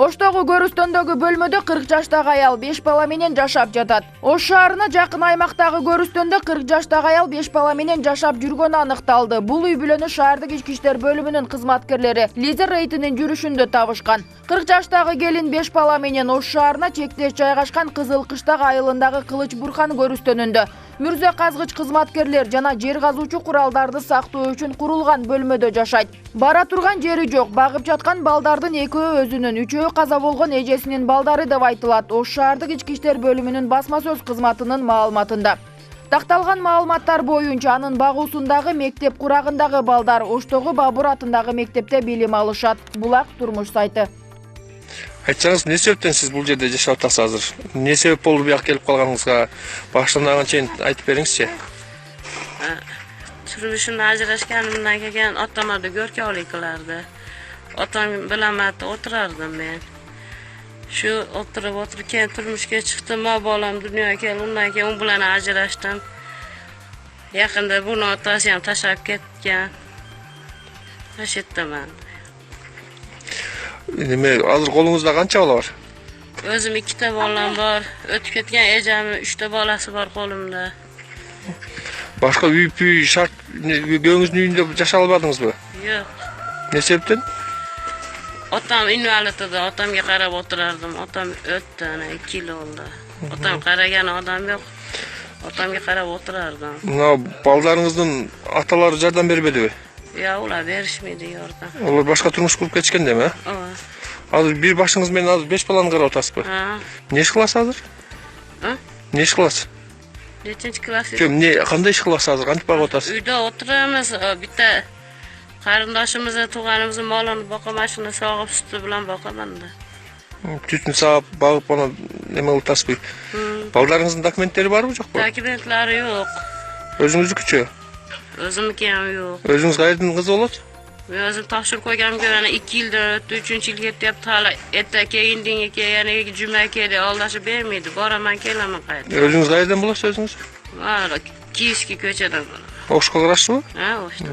Оштогу көрүстөндөгү бөлмөдө 40 жаштагы аял 5 бала менен жашап жатат. Ош шаарына жакын аймактагы көрүстөндө 40 жаштагы аял 5 бала менен жашап жүргөнү аныкталды. Бул үй бүлөнү шаардык ички иштер бөлүмүнүн кызматкерлери Лиза Рейтинин жүрүшүндө табышкан. 40 жаштагы келин 5 бала менен Ош шаарына чектеш жайгашкан Кызыл Кыштак айылындагы Кылыч Бурхан көрүстөнүндө мүрзө казгыч кызматкерлер жана жер казуучу куралдарды сактоо үчүн курулган бөлмөдө жашайт. Бара турган жери жок, багып жаткан балдардын экөө өзүнүн, үчөө каза болгон эжесинин балдары деп айтылат. Ош шаардык ички иштер бөлүмүнүн басма сөз кызматынын маалыматында. Такталган маалыматтар боюнча анын багуусундагы мектеп курагындагы балдар Оштогу Бабур атындагы мектепте билим алышат. Булак турмуш сайты. Айтсаңыз, не себептен сиз бул жерде жашап атасыз азыр? Не себеп болду буяка келип калганыңызга? Баштан чейин айтып бериңизчи. Turmuşun ajrashganimdan keyin otamda go'rkovlik qilardi. Otam bilan o'tirardim men. Shu o'tirib keyin turmushga chiqdim, bolam dunyoga keldi, undan keyin u bilan ajrashdim. Yaqinda buni otasi ham tashlab ketgan. Tashatdaman. Nima, hozir qo'lingizda qancha bola bor? O'zim 2 ta bolam bor. O'tib ketgan ejamning 3 ta bolasi bor qo'limda. Başka uy şart, göğünüzün uyunda yaşa almadınız mı? Yok. Ne sebepten? Otam invalid edi, otamga qarab o'tirardim. Otam o'tdi, 2 yil oldu. Otam qaragan odam yo'q. Otamga qarab o'tirardim. Ballarınızın ataları yardım bermedimi? Yo'q, ular berishmaydi yordam. Ular başka turmuş kurup ketken değil mi? Evet. Hazır bir başınız men hazır 5 balаны qarab otasız mı? Ha. Ne iş kılası hazır? Ha? Ne iş kılası? Nechinchi klass? Qanday ish qilasiz hozir? Qancha pul otasiz? Uyda o'tiramiz, bitta qarindoshimizni, tug'animizni molini boqaman, shuni sog'ib suti bilan boqaman-da. Tütün sağıp, bağıp ona nima o'tasiz bu? Ballarınızın dokumentleri var mı yo'q mu? Dokumentlari yo'q. O'zingizniki-chi? O'zimniki ham yo'q. O'zingiz qayerdan qiz bo'ladi? Men o'zim topshirib qo'yganimga yana 2 yildan o'tdi, 3-yilga ketyapti. Hali ertaga, indinga, yana jumaga deb aldashib bermaydi. Boraman, kelaman qayta. O'zingiz qayerdan bo'lasiz o'zingiz? Mana Kiyevskiy ko'chadan. O'shga qarashmi? Ha, o'shda.